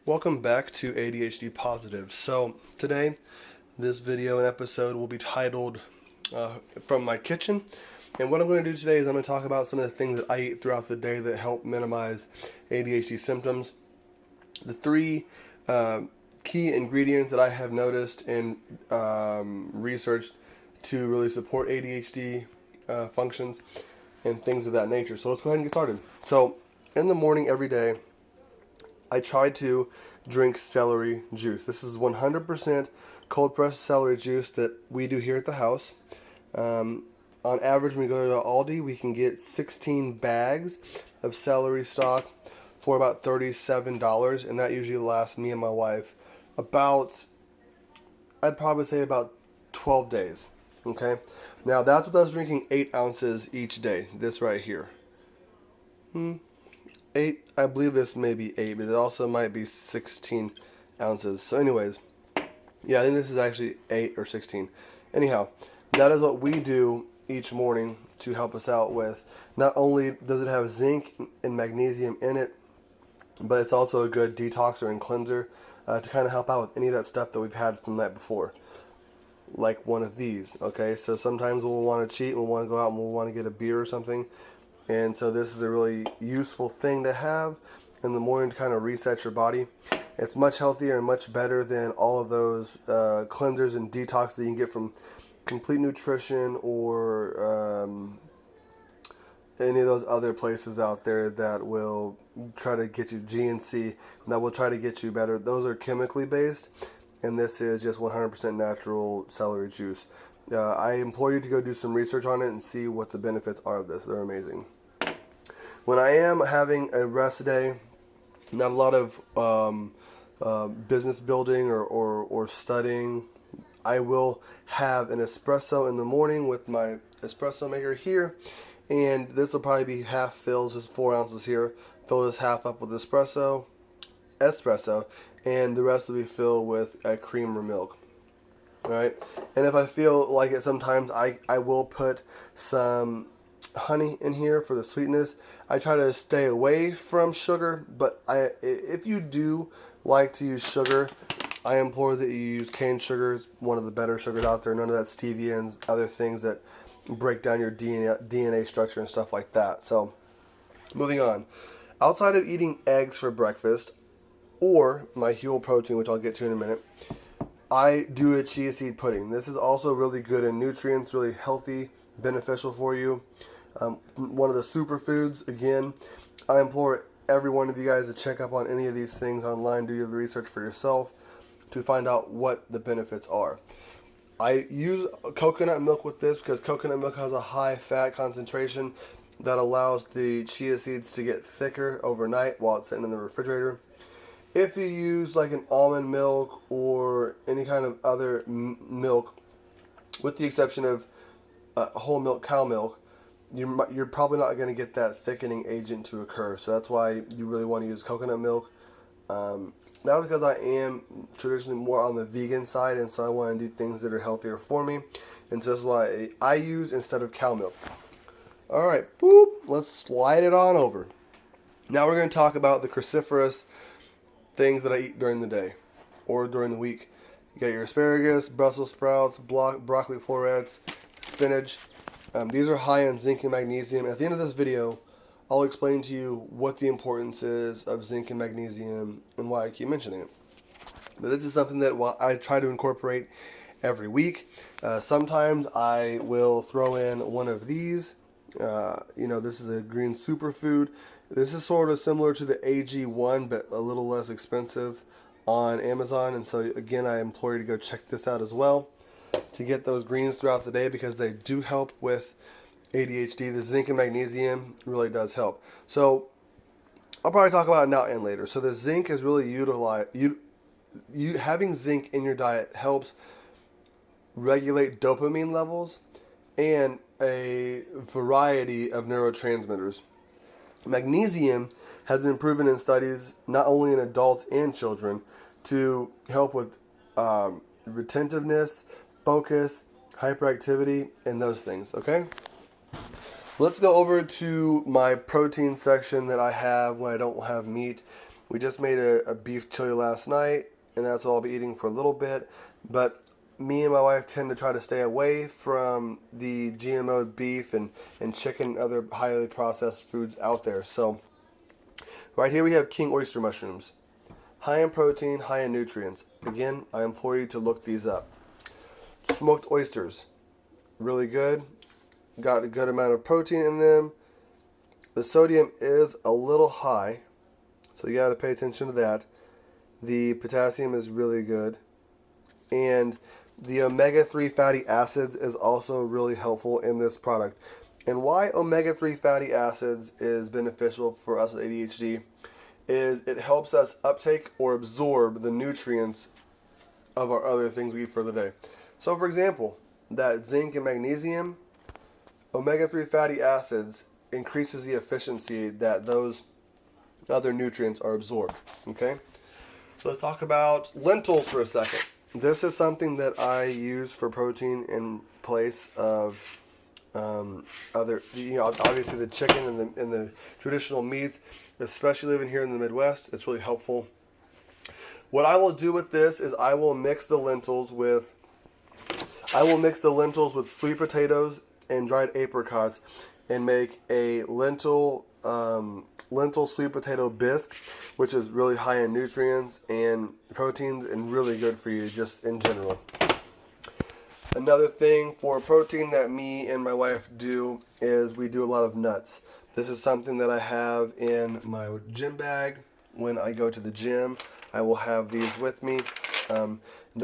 Welcome back to ADHD Positive. So today, this video and episode will be titled From My Kitchen. And what I'm going to do today is I'm going to talk about some of the things that I eat throughout the day that help minimize ADHD symptoms. The three key ingredients that I have noticed and researched to really support ADHD functions and things of that nature. So let's go ahead and get started. So in the morning every day, I try to drink celery juice. This is 100% cold pressed celery juice that we do here at the house. On average, when we go to Aldi, we can get 16 bags of celery stock for about $37, and that usually lasts me and my wife about, I'd probably say about 12 days. Okay, now that's with us drinking 8 ounces each day. This right here. 8, I believe this may be 8, but it also might be 16 ounces. So anyways, yeah, I think this is actually 8 or 16. Anyhow, that is what we do each morning to help us out with. Not only does it have zinc and magnesium in it, but it's also a good detoxer and cleanser to kind of help out with any of that stuff that we've had from the night before. Like one of these, okay? So sometimes we'll want to cheat, we'll want to go out and we'll want to get a beer or something. And so this is a really useful thing to have in the morning to kind of reset your body. It's much healthier and much better than all of those cleansers and detox that you can get from Complete Nutrition or any of those other places out there that will try to get you GNC, that will try to get you better. Those are chemically based, and this is just 100% natural celery juice. I implore you to go do some research on it and see what the benefits are of this. They're amazing. When I am having a rest day, not a lot of business building or studying, I will have an espresso in the morning with my espresso maker here, and this will probably be half filled, just 4 ounces here. Fill this half up with espresso, and the rest will be filled with cream or milk. Right, and if I feel like it, sometimes I will put some honey in here for the sweetness. I try to stay away from sugar, but if you do like to use sugar, I implore that you use cane sugar. It's one of the better sugars out there. None of that stevia and other things that break down your DNA structure and stuff like that. So, moving on. Outside of eating eggs for breakfast, or my Huel protein, which I'll get to in a minute, I do a chia seed pudding. This is also really good in nutrients, really healthy, beneficial for you. One of the superfoods. Again, I implore every one of you guys to check up on any of these things online, do your research for yourself to find out what the benefits are. I use coconut milk with this because coconut milk has a high fat concentration that allows the chia seeds to get thicker overnight while it's sitting in the refrigerator. If you use like an almond milk or any kind of other milk, with the exception of whole milk cow milk, you're probably not going to get that thickening agent to occur. So that's why you really want to use coconut milk. Now because I am traditionally more on the vegan side, and so I want to do things that are healthier for me. And so that's why I use instead of cow milk. Alright, boop, let's slide it on over. Now we're going to talk about the cruciferous things that I eat during the day or during the week. You got your asparagus, Brussels sprouts, broccoli florets, spinach. These are high in zinc and magnesium. At the end of this video, I'll explain to you what the importance is of zinc and magnesium and why I keep mentioning it. But this is something that I try to incorporate every week. Sometimes I will throw in one of these. This is a green superfood. This is sort of similar to the AG1, but a little less expensive on Amazon. And so, again, I implore you to go check this out as well to get those greens throughout the day because they do help with ADHD. The zinc and magnesium really does help. So, I'll probably talk about it now and later. So, the zinc is really utilized. Having zinc in your diet helps regulate dopamine levels and a variety of neurotransmitters. Magnesium has been proven in studies, not only in adults and children, to help with retentiveness, focus, hyperactivity, and those things, okay? Let's go over to my protein section that I have when I don't have meat. We just made a beef chili last night, and that's what I'll be eating for a little bit. But me and my wife tend to try to stay away from the GMO beef and chicken and other highly processed foods out there. So right here we have king oyster mushrooms. High in protein, high in nutrients. Again, I implore you to look these up. Smoked oysters, really good. Got a good amount of protein in them. The sodium is a little high, so you got to pay attention to that. The potassium is really good. And the omega-3 fatty acids is also really helpful in this product. And why omega-3 fatty acids is beneficial for us with ADHD is it helps us uptake or absorb the nutrients of our other things we eat for the day. So for example, that zinc and magnesium, omega-3 fatty acids increases the efficiency that those other nutrients are absorbed. Okay? So let's talk about lentils for a second. This is something that I use for protein in place of other, obviously the chicken and the traditional meats, especially living here in the Midwest. It's really helpful. What I will do with this is I will mix the lentils with sweet potatoes and dried apricots and make a lentil sweet potato bisque, which is really high in nutrients and proteins and really good for you just in general. Another thing for protein that me and my wife do is we do a lot of nuts. This is something that I have in my gym bag. When I go to the gym, I will have these with me. They're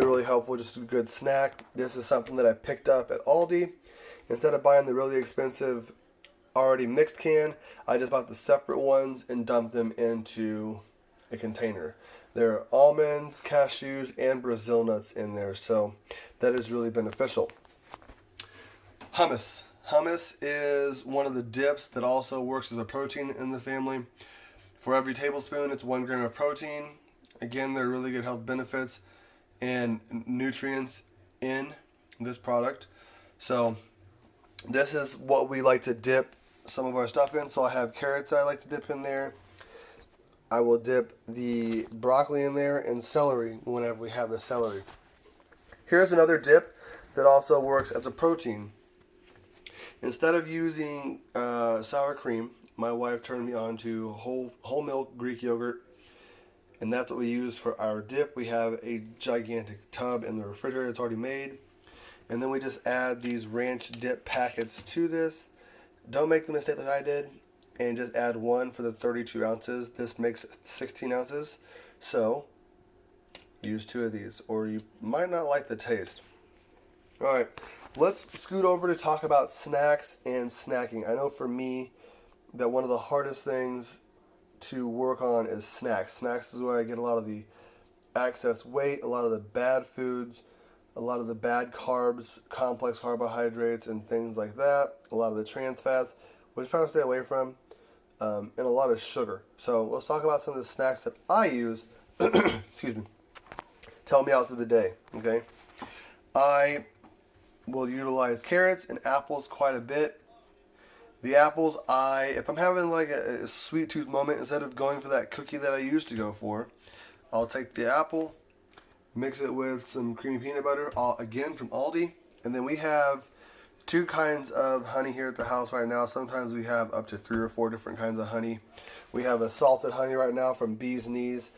really helpful, just a good snack. This is something that I picked up at Aldi. Instead of buying the really expensive already mixed can, I just bought the separate ones and dumped them into a container. There are almonds, cashews, and Brazil nuts in there, so that is really beneficial. Hummus. Hummus is one of the dips that also works as a protein in the family. For every tablespoon, it's 1 gram of protein. Again, there are really good health benefits and nutrients in this product. So this is what we like to dip some of our stuff in. So I have carrots that I like to dip in there. I will dip the broccoli in there and celery whenever we have the celery. Here's another dip that also works as a protein. Instead of using sour cream, my wife turned me on to whole milk Greek yogurt, and that's what we use for our dip. We have a gigantic tub in the refrigerator that's already made, and then we just add these ranch dip packets to this. Don't make the mistake like I did and just add one for the 32 ounces. This makes 16 ounces, so use 2 of these, or you might not like the taste. All right, let's scoot over to talk about snacks and snacking. I know for me that one of the hardest things to work on is snacks. Snacks is where I get a lot of the excess weight, a lot of the bad foods, a lot of the bad carbs, complex carbohydrates, and things like that. A lot of the trans fats, which I'm trying to stay away from, and a lot of sugar. So let's talk about some of the snacks that I use. Excuse me. To help me out through the day. Okay. I will utilize carrots and apples quite a bit. The apples, if I'm having like a sweet tooth moment, instead of going for that cookie that I used to go for, I'll take the apple, mix it with some creamy peanut butter, again from Aldi, and then we have 2 kinds of honey here at the house right now. Sometimes we have up to 3 or 4 different kinds of honey. We have a salted honey right now from Bee's Knees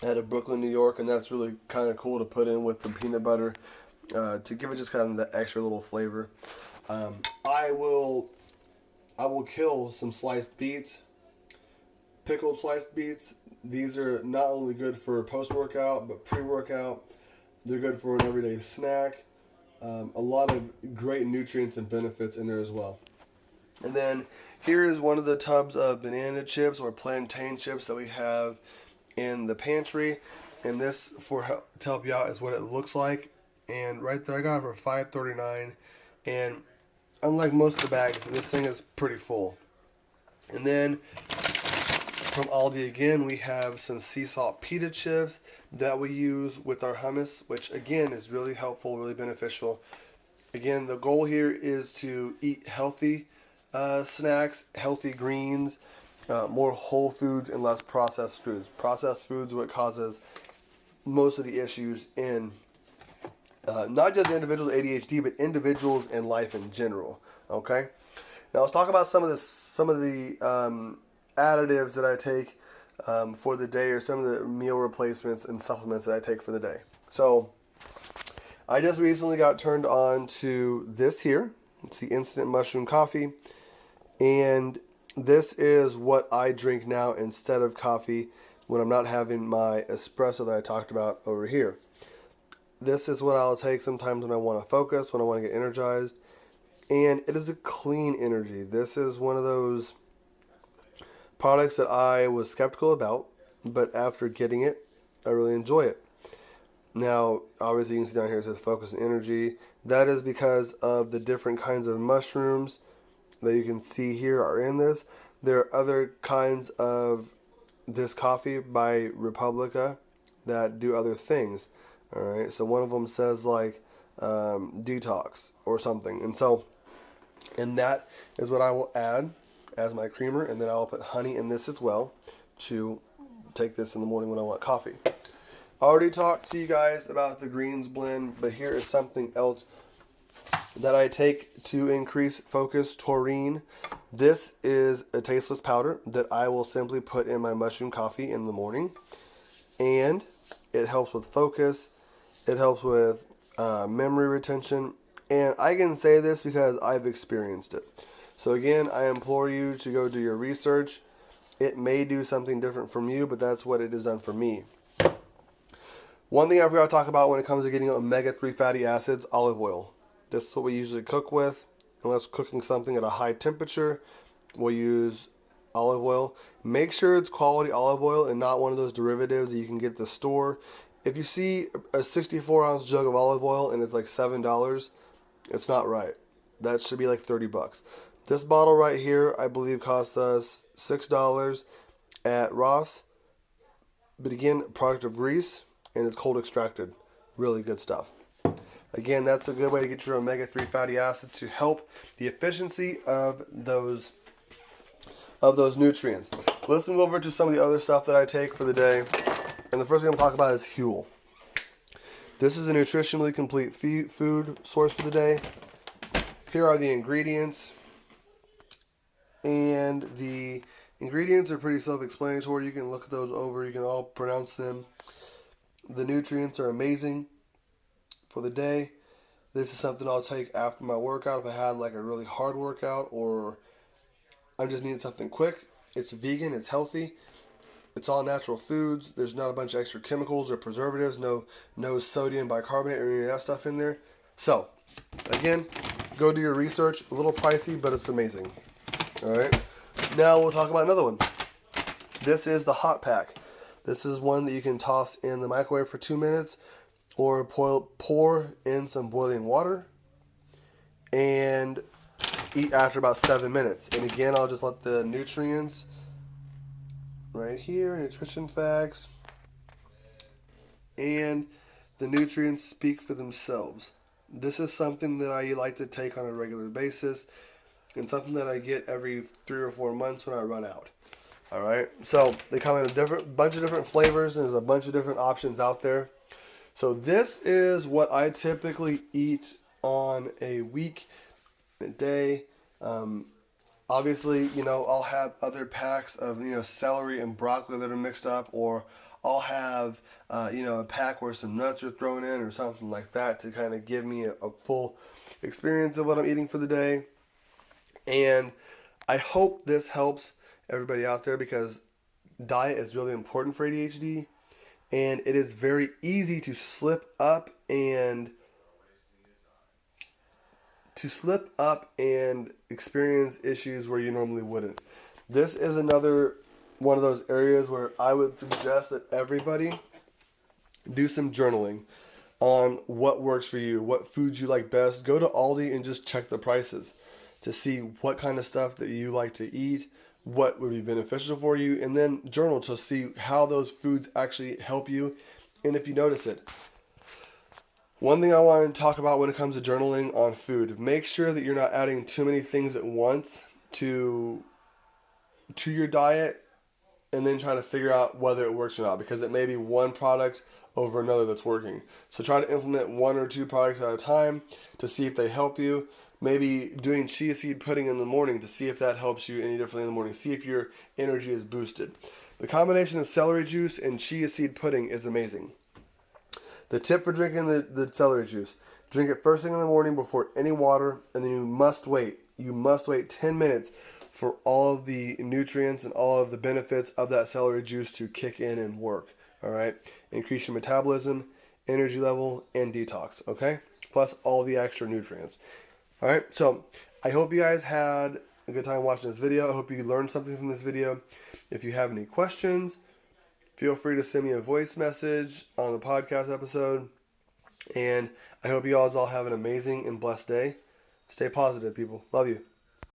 out of Brooklyn, New York, and that's really kind of cool to put in with the peanut butter to give it just kind of that extra little flavor. I will kill some sliced beets, pickled sliced beets. These are not only good for post-workout, but pre-workout. They're good for an everyday snack. A lot of great nutrients and benefits in there as well. And then here is one of the tubs of banana chips or plantain chips that we have in the pantry. And this, to help you out, is what it looks like. And right there, I got it for $5.39. And unlike most of the bags, this thing is pretty full. And then from Aldi again, we have some sea salt pita chips that we use with our hummus, which again is really helpful, really beneficial. Again, the goal here is to eat healthy snacks, healthy greens, more whole foods and less processed foods. Processed foods what causes most of the issues in not just individuals with ADHD, but individuals in life in general. Okay. Now let's talk about some of the additives that I take for the day, or some of the meal replacements and supplements that I take for the day. So I just recently got turned on to this here. It's the instant mushroom coffee, and this is what I drink now instead of coffee when I'm not having my espresso that I talked about over here. This is what I'll take sometimes when I want to focus, when I want to get energized. And it is a clean energy. This is one of those products that I was skeptical about, but after getting it, I really enjoy it. Now, obviously you can see down here it says focus and energy. That is because of the different kinds of mushrooms that you can see here are in this. There are other kinds of this coffee by Republica that do other things. All right, so one of them says like detox or something, and that is what I will add as my creamer, and then I will put honey in this as well to take this in the morning when I want coffee. I already talked to you guys about the greens blend, but here is something else that I take to increase focus, taurine. This is a tasteless powder that I will simply put in my mushroom coffee in the morning, and it helps with focus. It helps with memory retention, and I can say this because I've experienced it. So again, I implore you to go do your research. It may do something different from you, but that's what it has done for me. One thing I forgot to talk about when it comes to getting omega-3 fatty acids, olive oil. This is what we usually cook with. Unless cooking something at a high temperature, we'll use olive oil. Make sure it's quality olive oil and not one of those derivatives that you can get at the store. If you see a 64-ounce jug of olive oil and it's like $7, it's not right. That should be like $30. This bottle right here, I believe, cost us $6 at Ross. But again, product of Greece, and it's cold extracted. Really good stuff. Again, that's a good way to get your omega-3 fatty acids to help the efficiency of those nutrients. Let's move over to some of the other stuff that I take for the day. And the first thing I'm talking about is Huel. This is a nutritionally complete food source for the day. Here are the ingredients. And the ingredients are pretty self-explanatory. You can look those over. You can all pronounce them. The nutrients are amazing for the day. This is something I'll take after my workout if I had like a really hard workout, or I just need something quick. It's vegan. It's healthy. It's all natural foods. There's not a bunch of extra chemicals or preservatives. No sodium bicarbonate or any of that stuff in there. So, again, go do your research. A little pricey, but it's amazing. All right. Now we'll talk about another one. This is the hot pack. This is one that you can toss in the microwave for 2 minutes, or pour in some boiling water and eat after about 7 minutes. And again, I'll just let the nutrients right here, nutrition facts, and the nutrients speak for themselves. This is something that I like to take on a regular basis, and something that I get every 3 or 4 months when I run out. All right, so they come in a bunch of different flavors, and there's a bunch of different options out there. So this is what I typically eat on a week, a day. Obviously, I'll have other packs of, celery and broccoli that are mixed up, or I'll have, a pack where some nuts are thrown in or something like that to kind of give me a full experience of what I'm eating for the day. And I hope this helps everybody out there, because diet is really important for ADHD, and it is very easy to slip up and experience issues where you normally wouldn't. This is another one of those areas where I would suggest that everybody do some journaling on what works for you, what foods you like best. Go to Aldi and just check the prices to see what kind of stuff that you like to eat, what would be beneficial for you, and then journal to see how those foods actually help you, and if you notice it. One thing I want to talk about when it comes to journaling on food, make sure that you're not adding too many things at once to to your diet and then try to figure out whether it works or not, because it may be one product over another that's working. So try to implement 1 or 2 products at a time to see if they help you. Maybe doing chia seed pudding in the morning to see if that helps you any differently in the morning. See if your energy is boosted. The combination of celery juice and chia seed pudding is amazing. The tip for drinking the celery juice: drink it first thing in the morning before any water, and then you must wait 10 minutes for all of the nutrients and all of the benefits of that celery juice to kick in and work. All right, increase your metabolism, energy level, and detox. Okay, plus all the extra nutrients. All right, so I hope you guys had a good time watching this video. I hope you learned something from this video. If you have any questions, feel free to send me a voice message on the podcast episode. And I hope you guys all have an amazing and blessed day. Stay positive, people. Love you.